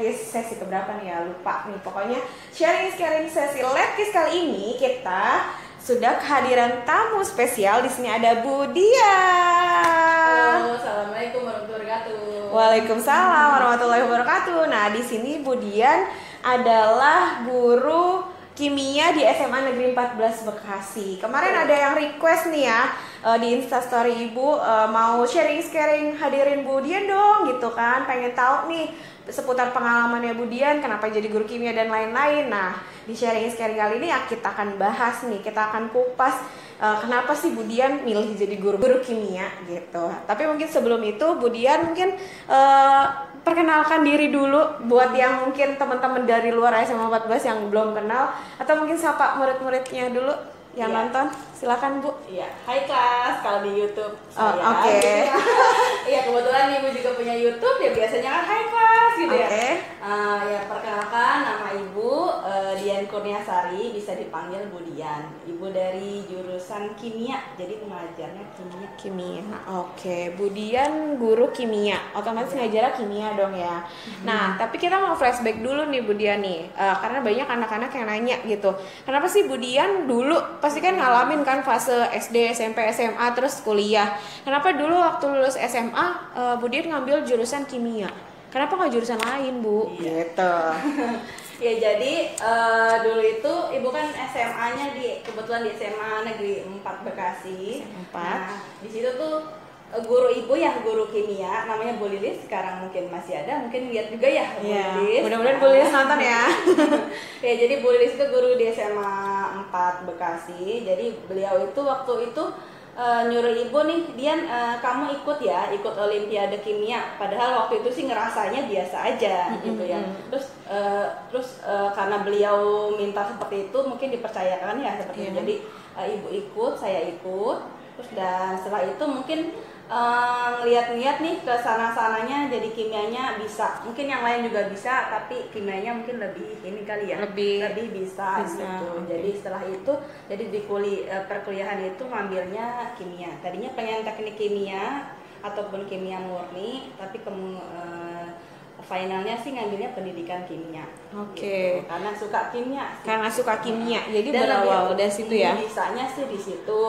Letkis sesi keberapa nih ya, lupa nih. Pokoknya sharing sesi Letkis kali ini kita sudah kehadiran tamu spesial. Di sini ada Bu Dian. Halo, assalamualaikum warahmatullahi wabarakatuh. Waalaikumsalam warahmatullahi wabarakatuh. Nah, di sini Bu Dian adalah guru kimia di SMA Negeri 14 Bekasi. Kemarin ada yang request nih ya di Instastory Ibu, mau sharing hadirin Bu Dian dong gitu kan, pengen tahu nih seputar pengalamannya Bu Dian, kenapa jadi guru kimia dan lain-lain. Nah, di sharing kali ini ya kita akan bahas nih, kita akan kupas kenapa sih Bu Dian milih jadi guru kimia gitu. Tapi mungkin sebelum itu Bu Dian mungkin perkenalkan diri dulu buat yang mungkin teman-teman dari luar SMA 14 yang belum kenal, atau mungkin sapa murid-muridnya dulu yang nonton. Silakan Bu. Iya, hai kelas kalau di YouTube saya. Oke. Iya, kebetulan Ibu juga punya YouTube ya, biasanya kan hai kelas gitu ya. Ya perkenalkan, nama Ibu Dian Kurniasari, bisa dipanggil Bu Dian. Ibu dari jurusan kimia, jadi mengajarnya kimia. Oke, Bu Dian guru kimia, otomatis ngajarnya kimia dong ya. Nah, tapi kita mau flashback dulu nih Bu Dian nih, karena banyak anak-anak yang nanya gitu, kenapa sih Bu Dian dulu pasti kan ngalamin kan fase SD, SMP, SMA, terus kuliah. Kenapa dulu waktu lulus SMA Bu Dian ngambil jurusan kimia? Kenapa nggak jurusan lain Bu? Gitu. Ya jadi dulu itu Ibu kan SMA-nya kebetulan di SMA Negeri 4 Bekasi. 4. Nah, di situ tuh guru Ibu yang guru kimia namanya Bu Lilis, sekarang mungkin masih ada, mungkin lihat juga ya Bu Lilis. Mudah-mudahan Bu Lilis nonton ya. Ya jadi Bu Lilis itu guru di SMA 4 Bekasi. Jadi beliau itu waktu itu nyuruh Ibu nih, Dian kamu ikut Olimpiade Kimia. Padahal waktu itu sih ngerasanya biasa aja gitu ya. Terus karena beliau minta seperti itu, mungkin dipercayakan ya seperti itu. Jadi Ibu ikut, saya ikut. Terus dan setelah itu mungkin ngeliat-ngeliat nih ke sana-sananya, jadi kimianya bisa. Mungkin yang lain juga bisa, tapi kimianya mungkin lebih ini kali ya. Lebih bisa gitu. Jadi setelah itu, jadi di perkuliahan itu ngambilnya kimia. Tadinya pengen teknik kimia ataupun kimia murni, tapi finalnya sih ngambilnya pendidikan kimia. Oke. Gitu. Karena suka kimia. Karena suka kimia, jadi berawal dari situ ya. Bisanya sih di situ.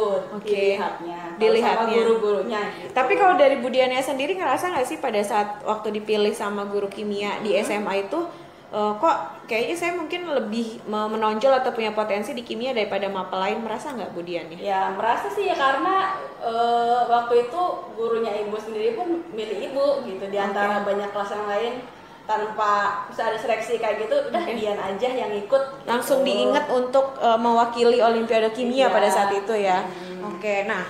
Dilihatnya sama guru-gurunya. Gitu. Tapi kalau dari Bu Diannya sendiri ngerasa nggak sih pada saat waktu dipilih sama guru kimia di SMA itu, kok kayaknya saya mungkin lebih menonjol atau punya potensi di kimia daripada mapel lain, merasa nggak Bu Dian ya? Ya merasa sih ya, karena waktu itu gurunya Ibu sendiri pun milih Ibu gitu, di antara banyak kelas yang lain, tanpa ada seleksi kayak gitu, udah Dian aja yang ikut. Langsung diingat untuk mewakili Olimpiade Kimia pada saat itu ya. Oke, nah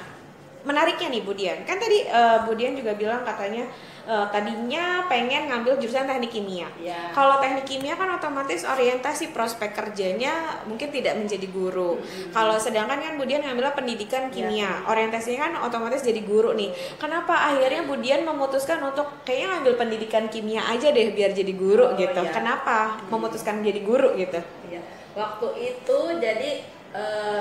menariknya nih Bu Dian, kan tadi Bu Dian juga bilang katanya tadinya pengen ngambil jurusan teknik kimia. Kalau teknik kimia kan otomatis orientasi prospek kerjanya mungkin tidak menjadi guru. Kalau sedangkan kan Bu Dian ngambilnya pendidikan kimia, orientasinya kan otomatis jadi guru nih. Kenapa akhirnya Bu Dian memutuskan untuk kayaknya ngambil pendidikan kimia aja deh biar jadi guru gitu? Kenapa memutuskan jadi guru gitu? Waktu itu jadi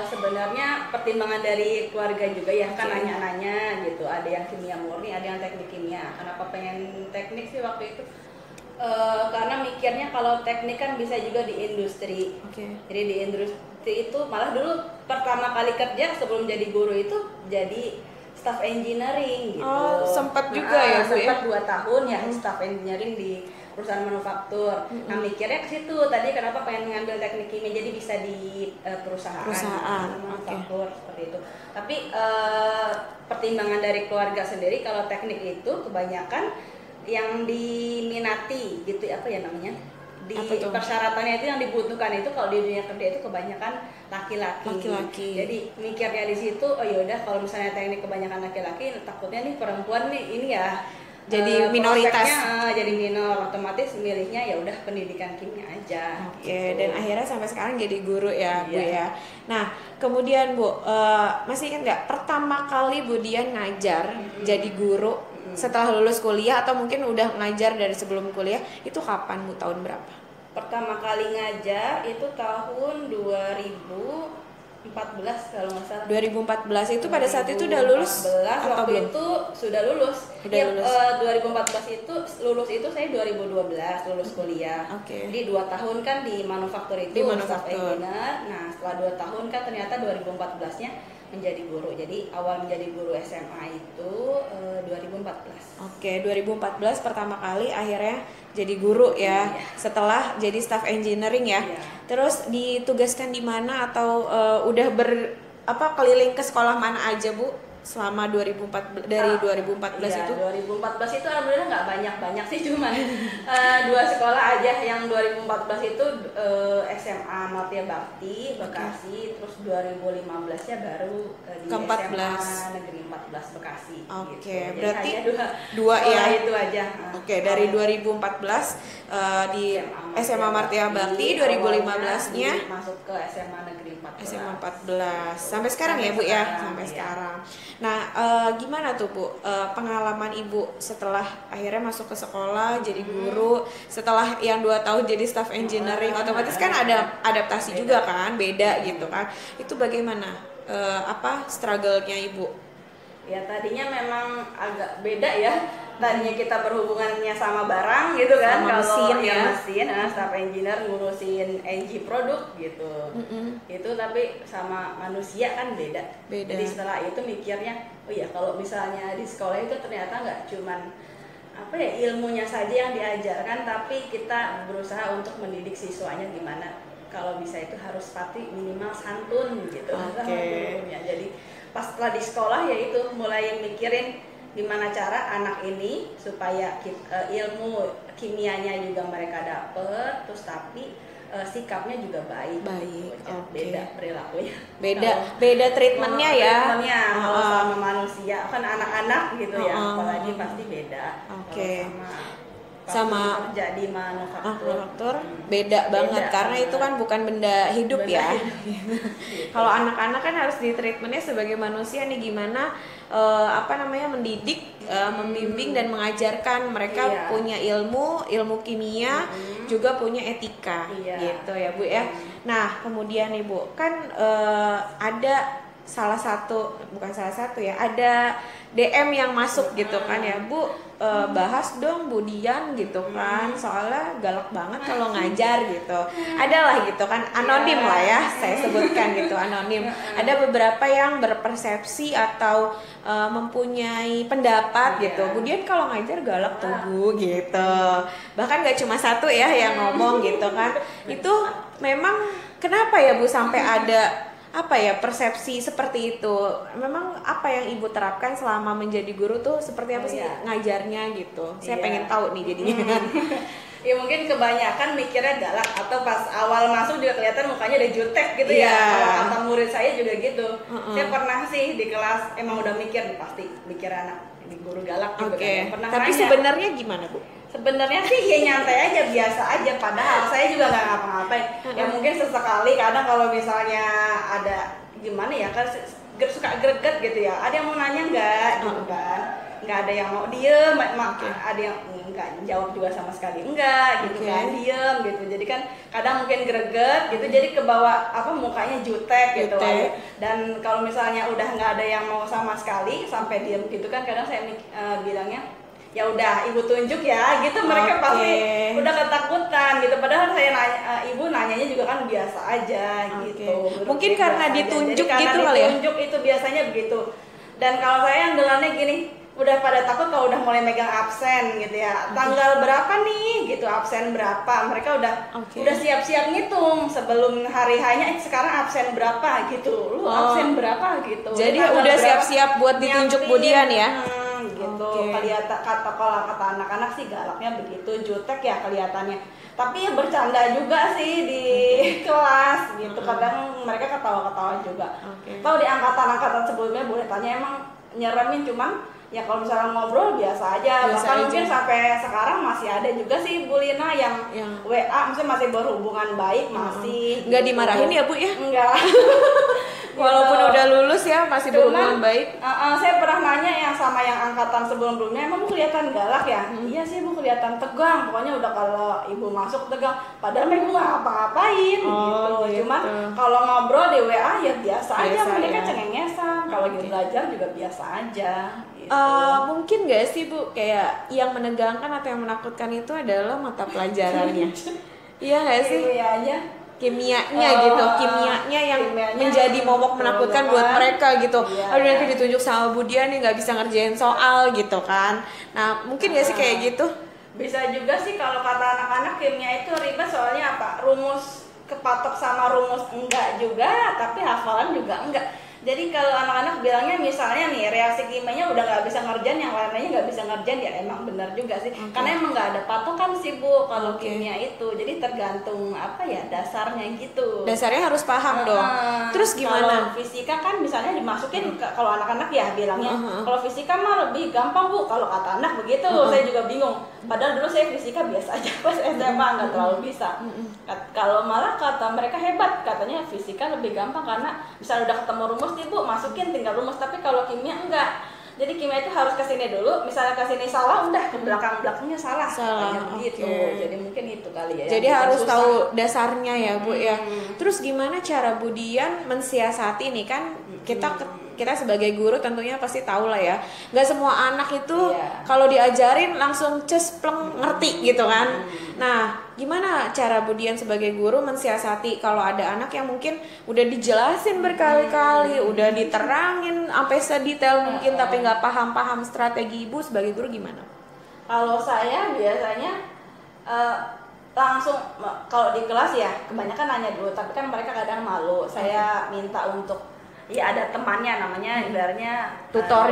sebenarnya pertimbangan dari keluarga juga ya, kan nanya-nanya gitu, ada yang kimia murni, ada yang teknik kimia. Kenapa pengen teknik sih waktu itu? Karena mikirnya kalau teknik kan bisa juga di industri. Jadi di industri itu malah dulu pertama kali kerja sebelum jadi guru itu jadi staff engineering gitu. Sempat juga ya Bu? Sempat 2 tahun ya staff engineering di perusahaan manufaktur. Nah mikirnya ke situ tadi, kenapa pengen ngambil teknik kimia, jadi bisa di perusahaan manufaktur seperti itu. Tapi pertimbangan dari keluarga sendiri, kalau teknik itu kebanyakan yang diminati gitu, apa ya namanya, di persyaratannya itu yang dibutuhkan itu kalau di dunia kerja itu kebanyakan laki-laki. Jadi mikirnya di situ, oh yaudah kalau misalnya teknik kebanyakan laki-laki, takutnya nih perempuan nih ini ya jadi minoritas, jadi minor, otomatis milihnya ya udah pendidikan kimia aja. Gitu. Dan akhirnya sampai sekarang jadi guru ya Bu ya. Nah kemudian Bu, masih ingat nggak pertama kali Bu Dian ngajar jadi guru setelah lulus kuliah, atau mungkin udah ngajar dari sebelum kuliah, itu kapan Bu, tahun berapa? Pertama kali ngajar itu tahun 2000 14 kalau nggak salah. 2014 itu pada saat itu udah lulus 2014 atau waktu belum? itu sudah lulus. Udah Ya, lulus. 2014 itu lulus itu saya 2012 lulus kuliah. Oke. Jadi 2 tahun kan di manufaktur itu Di staff manufaktur. engineer. Nah, setelah 2 tahun kan ternyata 2014-nya menjadi guru. Jadi awal menjadi guru SMA itu 2014. Oke, 2014 pertama kali akhirnya jadi guru ya. Iya. Setelah jadi staff engineering ya. Iya. Terus ditugaskan di mana atau udah keliling ke sekolah mana aja, Bu? Selama 2014 dari 2014 Iya, itu? 2014 itu alhamdulillah nggak banyak sih, cuman 2 sekolah aja. Yang 2014 itu SMA Martia Bakti Bekasi, terus 2015-nya baru di Ke 14. SMA Negeri 14 Bekasi. Oke, gitu. Jadi berarti hanya dua sekolah ya? itu aja. Oke, dari 2014 di SMA Martia Bakti, 2015-nya masuk ke SMA Negeri 14. SMA 14 sampai sekarang ya, Bu ya, sampai iya. sekarang. Nah, gimana tuh, Bu, pengalaman Ibu setelah akhirnya masuk ke sekolah jadi guru, setelah yang 2 tahun jadi staff engineering, otomatis kan ada adaptasi juga kan, beda gitu kan. Itu bagaimana struggle-nya Ibu? Ya tadinya memang agak beda ya. Tadinya kita berhubungannya sama barang gitu kan, Sama kalau mesin ya. mesin, staff engineer ngurusin NG produk gitu. Itu tapi sama manusia kan beda. Beda. Jadi setelah itu mikirnya, oh ya kalau misalnya di sekolah itu ternyata nggak cuman ilmunya saja yang diajarkan, tapi kita berusaha untuk mendidik siswanya gimana. Kalau bisa itu harus pasti minimal santun gitu sama Oke. gurunya. Jadi pas setelah di sekolah ya itu mulai mikirin gimana cara anak ini supaya ilmu kimianya juga mereka dapet, terus tapi sikapnya juga baik. Baik, Gitu. oke. Beda perilakunya. Beda treatmentnya ya. Treatmentnya kalau sama manusia kan anak-anak gitu ya, apalagi pasti beda. Oke. Kalau Sama kerja di manufaktur. manufaktur beda banget karena itu kan bukan benda hidup Benda ya. hidup. Kalau anak-anak kan harus di treatmentnya sebagai manusia nih, gimana mendidik, membimbing dan mengajarkan mereka Iya. punya ilmu kimia, juga punya etika Iya. gitu ya, Bu ya. Nah, kemudian nih, Bu, kan ada ada DM yang masuk gitu kan ya, Bu, bahas dong Bu Dian gitu kan, soalnya galak banget kalau ngajar gitu. Adalah gitu kan, anonim lah ya, saya sebutkan gitu, anonim. Ada beberapa yang berpersepsi atau mempunyai pendapat gitu, Bu Dian kalau ngajar galak tuh Bu gitu. Bahkan gak cuma satu ya yang ngomong gitu kan. Itu memang kenapa ya Bu sampai ada persepsi seperti itu? Memang apa yang Ibu terapkan selama menjadi guru tuh seperti apa sih ngajarnya gitu? Saya pengen tahu nih jadinya. Ya mungkin kebanyakan mikirnya galak, atau pas awal masuk juga kelihatan mukanya udah jutek gitu ya. Kalau kata murid saya juga gitu. Saya pernah sih di kelas emang udah mikir pasti mikir anak di guru galak gitu kan. Pernah Tapi nanya. sebenarnya gimana, Bu? Sebenarnya sih ya nyantai aja, biasa aja, padahal saya juga nggak ngapa-ngapain. Ya mungkin sesekali kadang kalau misalnya ada gimana ya kan suka greget gitu ya, ada yang mau nanya nggak gitu kan, nggak ada yang mau diem, ada yang nggak jawab juga sama sekali enggak gitu kan, diem gitu. Jadi kan kadang mungkin greget gitu, jadi kebawa mukanya jutek gitu aja. Dan kalau misalnya udah nggak ada yang mau sama sekali sampai diem gitu kan, kadang saya bilangnya ya udah ibu tunjuk ya gitu, mereka pasti udah ketakutan gitu, padahal saya nanya, ibu nanyanya juga kan biasa aja gitu. Mungkin karena ditunjuk gitu kali ya. Ditunjuk itu biasanya begitu. Dan kalau saya yang gelarnya gini, udah pada takut kalau udah mulai megang absen gitu ya, tanggal berapa nih gitu, absen berapa, mereka udah siap-siap ngitung sebelum hari hanya sekarang absen berapa gitu, lu absen berapa gitu, jadi udah siap-siap buat ditunjuk Bu Dian ya. Gitu. Kalau kata anak-anak sih galaknya begitu, jutek ya kelihatannya. Tapi ya bercanda juga sih di kelas gitu. Kadang mereka ketawa-ketawa juga. Tahu di angkatan-angkatan sebelumnya boleh tanya, emang nyeremin, cuman ya kalau misalnya ngobrol biasa aja. Bahkan mungkin sampai sekarang masih ada juga sih Bu Lina yang WA, maksudnya masih berhubungan baik, masih. Nggak dimarahin ya Bu ya? Enggak. Walaupun udah lulus ya masih berhubungan baik. Saya pernah nanya yang sama yang angkatan sebelum-sebelumnya, emang Bu kelihatan galak ya? Iya sih Bu kelihatan tegang, pokoknya udah kalau ibu masuk tegang. Padahal ibu nggak ngapa-ngapain gitu. Cuman kalau ngobrol di WA ya biasa aja, mereka cengengesan. Kalau gitu belajar juga biasa aja. Gitu. Mungkin nggak sih Bu, kayak yang menegangkan atau yang menakutkan itu adalah mata pelajarannya. Iya nggak sih? Kimianya gitu, kimianya yang menjadi momok menakutkan buat mereka gitu. Aduh nanti ditunjuk sama Bu Dian nih nggak bisa ngerjain soal gitu kan. Nah mungkin nggak sih kayak gitu? Bisa juga sih kalau kata anak-anak kimia itu ribet, soalnya apa? Rumus kepatok sama rumus enggak juga, tapi hafalan juga enggak. Jadi kalau anak-anak bilangnya misalnya nih reaksi kimianya udah nggak bisa ngerjain, yang lainnya nggak bisa ngerjain, ya emang benar juga sih. Karena emang nggak ada patokan sih Bu kalau kimia itu. Jadi tergantung apa ya dasarnya gitu. Dasarnya harus paham dong. Terus gimana? Kalau fisika kan misalnya dimasukin kalau anak-anak ya bilangnya kalau fisika mah lebih gampang Bu. Kalau kata anak begitu, saya juga bingung. Padahal dulu saya fisika biasa aja pas SMA, nggak terlalu bisa. Kalau malah kata mereka hebat, katanya fisika lebih gampang karena misalnya udah ketemu rumus nih Bu, masukin tinggal rumus. Tapi kalau kimia enggak. Jadi kimia itu harus ke sini dulu, misalnya ke sini salah, udah ke belakang-belakangnya salah. Gitu. Jadi mungkin itu kali ya. Jadi harus susah. Tahu dasarnya ya Bu ya. Terus gimana cara Bu Dian mensiasati nih kan kita sebagai guru tentunya pasti tahu lah ya, nggak semua anak itu kalau diajarin langsung cespleng ngerti gitu kan. Nah gimana cara Bu Dian sebagai guru mensiasati kalau ada anak yang mungkin udah dijelasin berkali-kali, udah diterangin sampai sedetail mungkin tapi nggak paham strategi ibu sebagai guru gimana? Kalau saya biasanya langsung kalau di kelas ya kebanyakan nanya dulu, tapi kan mereka kadang malu. Saya minta untuk ada temannya namanya ibaratnya tutor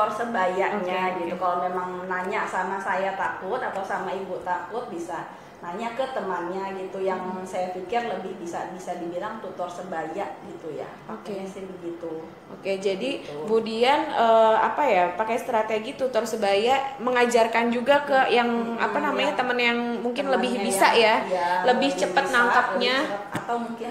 sebayanya gitu. Kalau memang nanya sama saya takut atau sama ibu takut, bisa nanya ke temannya gitu yang saya pikir lebih bisa dibilang tutor sebaya gitu ya. Sih begitu. Jadi gitu. Bu Dian pakai strategi tutor sebaya, mengajarkan juga ke yang teman yang mungkin lebih bisa lebih cepat nangkapnya, atau mungkin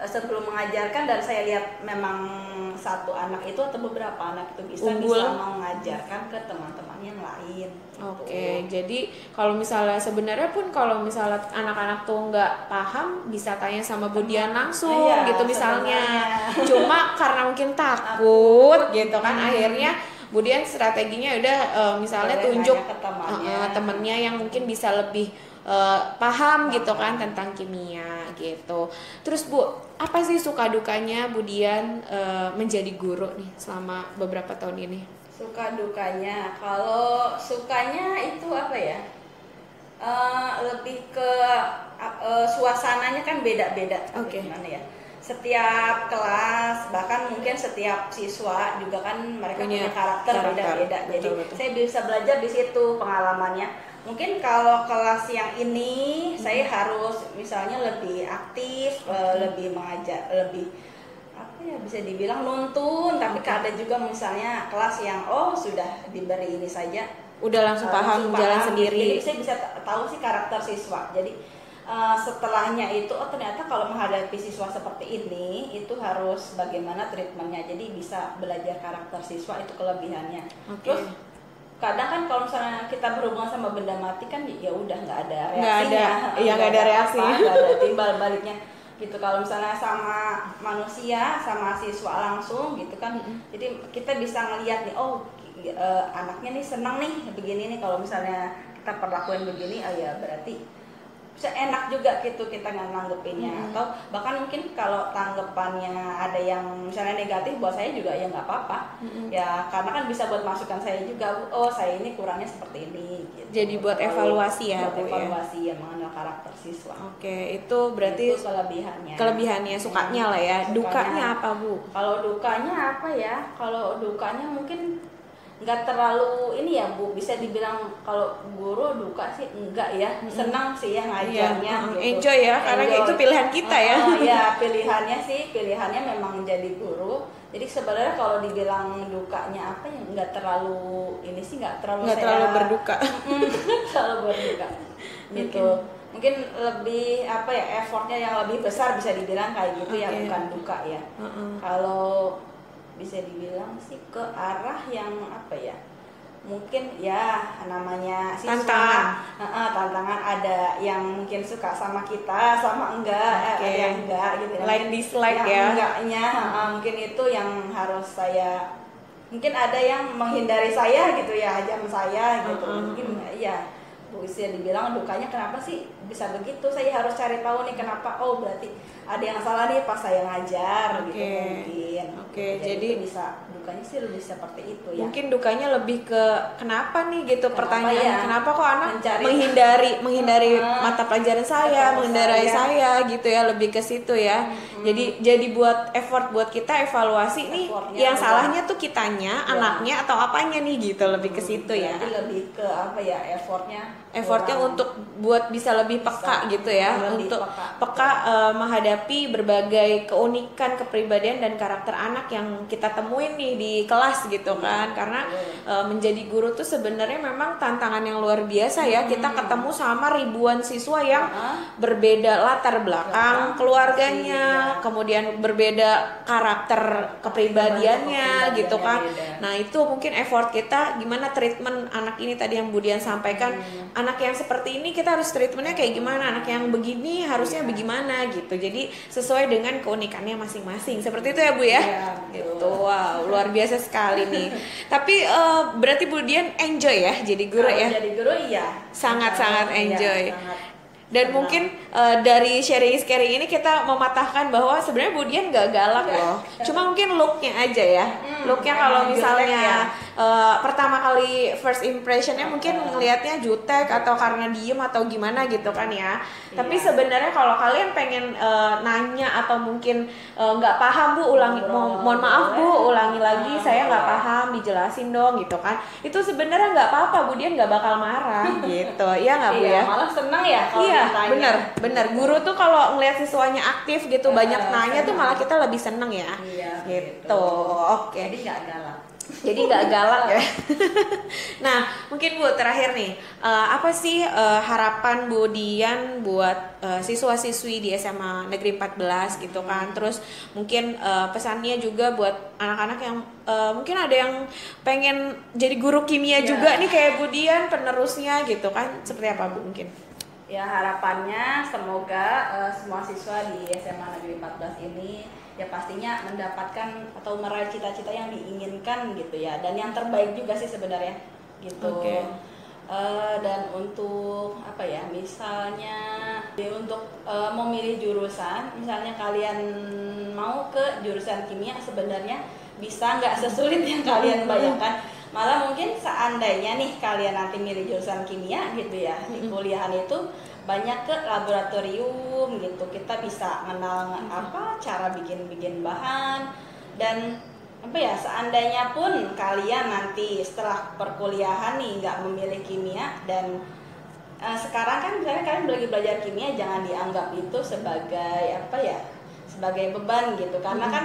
sebelum mengajarkan dan saya lihat memang satu anak itu atau beberapa anak itu bisa mengajarkan ke teman-teman yang lain. Jadi kalau misalnya sebenarnya pun kalau misalnya anak-anak tuh nggak paham bisa tanya sama Bu Dian langsung gitu misalnya. Cuma karena mungkin takut gitu kan akhirnya Bu Dian strateginya udah misalnya tunjuk temennya yang mungkin bisa lebih paham gitu kan tentang kimia gitu. Terus Bu, apa sih suka dukanya Bu Dian menjadi guru nih selama beberapa tahun ini? Suka dukanya, kalau sukanya itu apa ya? Lebih ke suasananya kan beda-beda. Gimana ya? Setiap kelas, bahkan mungkin setiap siswa juga kan mereka punya karakter beda-beda. Jadi saya bisa belajar di situ pengalamannya. Mungkin kalau kelas yang ini saya harus misalnya lebih aktif, lebih mengajar, lebih bisa dibilang nuntun. Tapi ada juga misalnya kelas yang sudah diberi ini saja udah langsung paham jalan sendiri. Jadi saya bisa tahu sih karakter siswa. Jadi setelahnya itu ternyata kalau menghadapi siswa seperti ini itu harus bagaimana treatmentnya. Jadi bisa belajar karakter siswa, itu kelebihannya. Terus kadang kan kalau misalnya kita berhubungan sama benda mati kan ya udah nggak ada reaksinya, nggak ada reaksi, nggak ada timbal baliknya gitu. Kalau misalnya sama manusia, sama siswa langsung gitu kan, jadi kita bisa ngelihat nih anaknya nih senang nih begini nih. Kalau misalnya kita perlakuin begini, ya berarti bisa enak juga gitu kita nanggepinnya. Atau bahkan mungkin kalau tanggapannya ada yang misalnya negatif buat saya juga ya nggak apa-apa. Ya karena kan bisa buat masukan saya juga, saya ini kurangnya seperti ini gitu. Jadi buat evaluasi ya Bu, evaluasi ya mengenal karakter siswa. Itu berarti itu kelebihannya sukanya lah ya. Dukanya apa Bu? Kalau dukanya apa ya? Kalau dukanya mungkin nggak terlalu ini ya Bu, bisa dibilang kalau guru duka sih enggak ya, senang sih ya ngajarnya gitu. Enjoy ya, karena itu pilihan kita ya. Ya pilihannya memang jadi guru. Jadi sebenarnya kalau dibilang dukanya apa ya, nggak terlalu ini sih, nggak terlalu berduka. terlalu berduka gitu. mungkin lebih apa ya, effortnya yang lebih besar bisa dibilang kayak gitu ya, bukan duka ya. Kalau bisa dibilang sih ke arah yang apa ya, mungkin ya namanya siswa, tantangan ada yang mungkin suka sama kita, sama enggak, ada yang enggak gitu, like dislike yang ya, enggaknya mungkin itu yang harus saya, mungkin ada yang menghindari saya gitu ya, hajam saya gitu, mungkin ya bisa dibilang dukanya kenapa sih bisa begitu, saya harus cari tahu nih kenapa, oh berarti ada yang salah nih pas saya ngajar gitu mungkin. Jadi bisa dukanya sih lebih seperti itu ya. Mungkin dukanya lebih ke kenapa nih gitu, pertanyaan ya? Kenapa kok anak menghindari mata pelajaran saya, menghindari saya gitu ya, lebih ke situ ya. Jadi buat effort buat kita evaluasi nih yang salahnya tuh kitanya, anaknya atau apanya nih gitu, lebih ke situ ya. Lebih ke apa ya, effortnya untuk buat bisa lebih peka gitu ya, untuk peka menghadapi berbagai keunikan kepribadian dan karakter anak yang kita temuin nih di kelas gitu kan. Karena menjadi guru tuh sebenarnya memang tantangan yang luar biasa ya. Kita ketemu sama ribuan siswa yang berbeda latar belakang keluarganya, kemudian berbeda karakter kepribadiannya gitu kan. Nah itu mungkin effort kita gimana treatment anak ini tadi yang Budian sampaikan, anak yang seperti ini kita harus treatmentnya kayak gimana, anak yang begini harusnya bagaimana gitu. Jadi sesuai dengan keunikannya masing-masing. Seperti itu ya Bu ya? Gitu. Wow, luar biasa sekali nih. Tapi berarti Bu Dian enjoy ya jadi guru ya? Jadi guru iya. Sangat-sangat enjoy. Dan mungkin dari sharing ini kita mematahkan bahwa sebenarnya Bu Dian gak galak loh. Cuma mungkin looknya aja ya. Looknya kalau misalnya pertama kali first impressionnya mungkin ngelihatnya jutek atau karena diem atau gimana gitu kan ya. Tapi sebenarnya kalau kalian pengen nanya atau mungkin nggak paham Bu, mohon maaf Bu, ulangi lagi, saya nggak paham, dijelasin dong gitu kan. Itu sebenarnya nggak apa-apa, Bu Dian nggak bakal marah gitu. Iya nggak Bu ya? Malah seneng ya kalau bener. Guru tuh kalau ngelihat siswanya aktif gitu, banyak nanya tuh malah kita lebih seneng ya. Gitu. Oke. Jadi nggak galak ya. Nah mungkin Bu terakhir nih, apa sih harapan Bu Dian buat siswa-siswi di SMA Negeri 14 gitu kan. Terus mungkin pesannya juga buat anak-anak yang mungkin ada yang pengen jadi guru kimia juga nih kayak Bu Dian, penerusnya gitu kan. Seperti apa Bu mungkin? Ya harapannya semoga semua siswa di SMA Negeri 14 ini ya pastinya mendapatkan atau meraih cita-cita yang diinginkan gitu ya, dan yang terbaik juga sih sebenarnya gitu. Dan untuk apa ya, misalnya untuk memilih jurusan, misalnya kalian mau ke jurusan kimia, sebenarnya bisa nggak sesulit yang kalian bayangkan. Malah mungkin seandainya nih kalian nanti milih jurusan kimia gitu ya, di kuliahan itu banyak ke laboratorium gitu, kita bisa kenal apa cara bikin bahan, dan apa ya, seandainya pun kalian nanti setelah perkuliahan nih nggak memilih kimia, dan sekarang kan misalnya kalian lagi belajar kimia, jangan dianggap itu sebagai apa ya, sebagai beban gitu, karena kan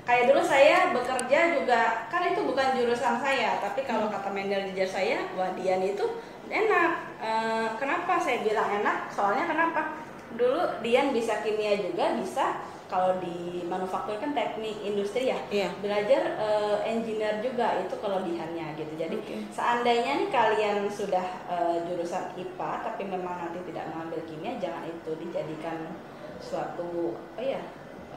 kayak dulu saya bekerja juga kan itu bukan jurusan saya, tapi kalau kata manajer saya, wah Dian itu enak. Kenapa saya bilang enak? Soalnya kenapa? Dulu Dian bisa kimia juga, bisa kalau di manufaktur kan teknik industri ya, belajar engineer juga, itu kelebihannya gitu. Jadi seandainya nih kalian sudah jurusan IPA tapi memang nanti tidak mengambil kimia, jangan itu dijadikan suatu apa ya,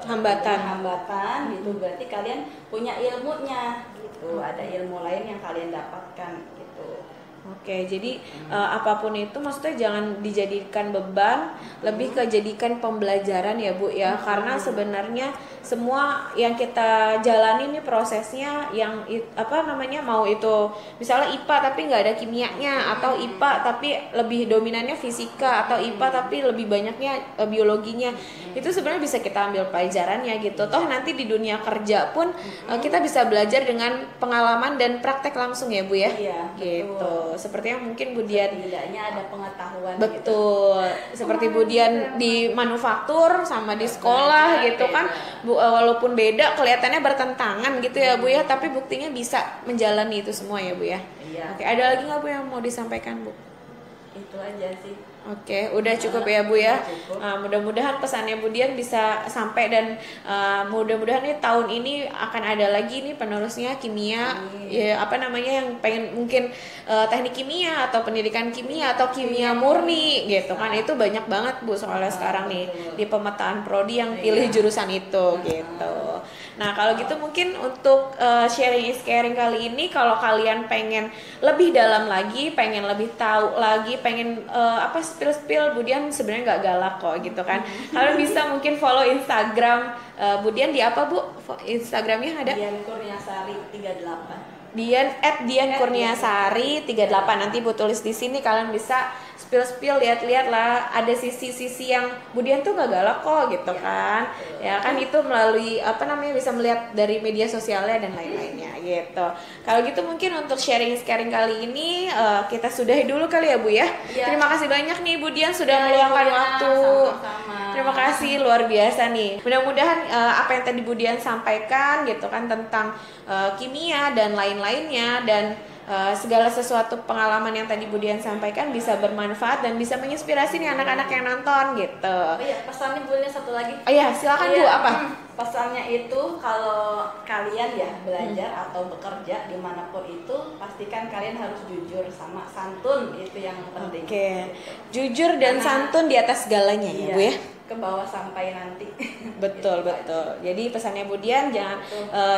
hambatan gitu. Berarti kalian punya ilmunya gitu, ada ilmu lain yang kalian dapatkan gitu. Oke, jadi apapun itu maksudnya jangan dijadikan beban, lebih ke jadikan pembelajaran ya Bu ya. Karena sebenarnya semua yang kita jalani ini prosesnya yang mau itu misalnya IPA tapi nggak ada kimianya, atau IPA tapi lebih dominannya fisika, atau IPA tapi lebih banyaknya biologinya. Itu sebenarnya bisa kita ambil pelajarannya gitu. Toh nanti di dunia kerja pun kita bisa belajar dengan pengalaman dan praktek langsung ya Bu ya. Gitu. Seperti yang mungkin Bu Dian setidaknya ada pengetahuan. Betul. Gitu. Seperti Bu Dian di manufaktur sama di sekolah gitu kan. Walaupun beda kelihatannya bertentangan gitu ya Bu ya, tapi buktinya bisa menjalani itu semua ya Bu ya. Oke, ada lagi nggak Bu yang mau disampaikan Bu? Itu aja sih. Oke, udah cukup ya Bu ya. Cukup. Mudah-mudahan pesannya Bu Dian bisa sampai dan mudah-mudahan nih tahun ini akan ada lagi nih penerusnya kimia, ya apa namanya yang pengen mungkin teknik kimia atau pendidikan kimia atau kimia murni gitu kan, itu banyak banget Bu soalnya sekarang nih di pemetaan prodi yang pilih jurusan itu gitu. Nah kalau gitu mungkin untuk sharing is caring kali ini, kalau kalian pengen lebih dalam lagi, pengen lebih tahu lagi, pengen spill Bu Dian sebenarnya nggak galak kok gitu kan. Kalian bisa mungkin follow Instagram Bu Dian di apa Bu? Instagramnya ada? Dian Kurniasari 38. Dian Kurniasari 38. Nanti Bu tulis di sini, kalian bisa spill lihat-lihat lah, ada sisi-sisi yang Bu Dian tuh gak galak kok gitu kan. Ya kan itu melalui bisa melihat dari media sosialnya dan lain-lainnya gitu. Kalau gitu mungkin untuk sharing kali ini kita sudahi dulu kali ya Bu ya. Terima kasih banyak nih Bu Dian sudah meluangkan waktu. Sama-sama. Terima kasih, luar biasa nih. Mudah-mudahan apa yang tadi Bu Dian sampaikan gitu kan tentang kimia dan lain-lainnya, dan segala sesuatu pengalaman yang tadi Bu Dian sampaikan bisa bermanfaat dan bisa menginspirasi nih anak-anak yang nonton gitu. Oh iya, pesannya boleh satu lagi. Oh iya, silakan Bu, apa? Pesannya itu kalau kalian ya belajar atau bekerja dimanapun itu, pastikan kalian harus jujur sama santun, itu yang penting. Oke. Jujur dan santun di atas segalanya ya Bu ya. Ke bawah sampai nanti. Betul. Jadi pesannya Bu Dian, jangan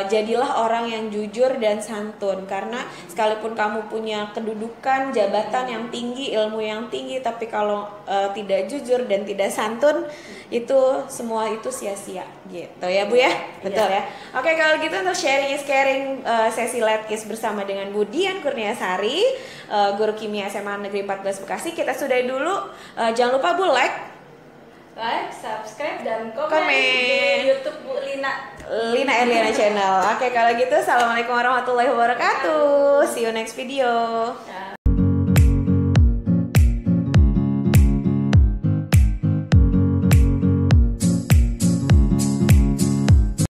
jadilah orang yang jujur dan santun, karena sekalipun kamu punya kedudukan, jabatan yang tinggi, ilmu yang tinggi, tapi kalau tidak jujur dan tidak santun, itu semua itu sia-sia gitu ya Bu ya. Betul ya. Oke, kalau gitu untuk sharing is caring sesi Letkis bersama dengan Bu Dian Kurniasari, guru kimia SMA Negeri 14 Bekasi, kita sudahi dulu. Jangan lupa Bu like, subscribe, dan komen di YouTube Bu Lina Erliana Channel. Oke, kalau gitu assalamualaikum warahmatullahi wabarakatuh. See you next video.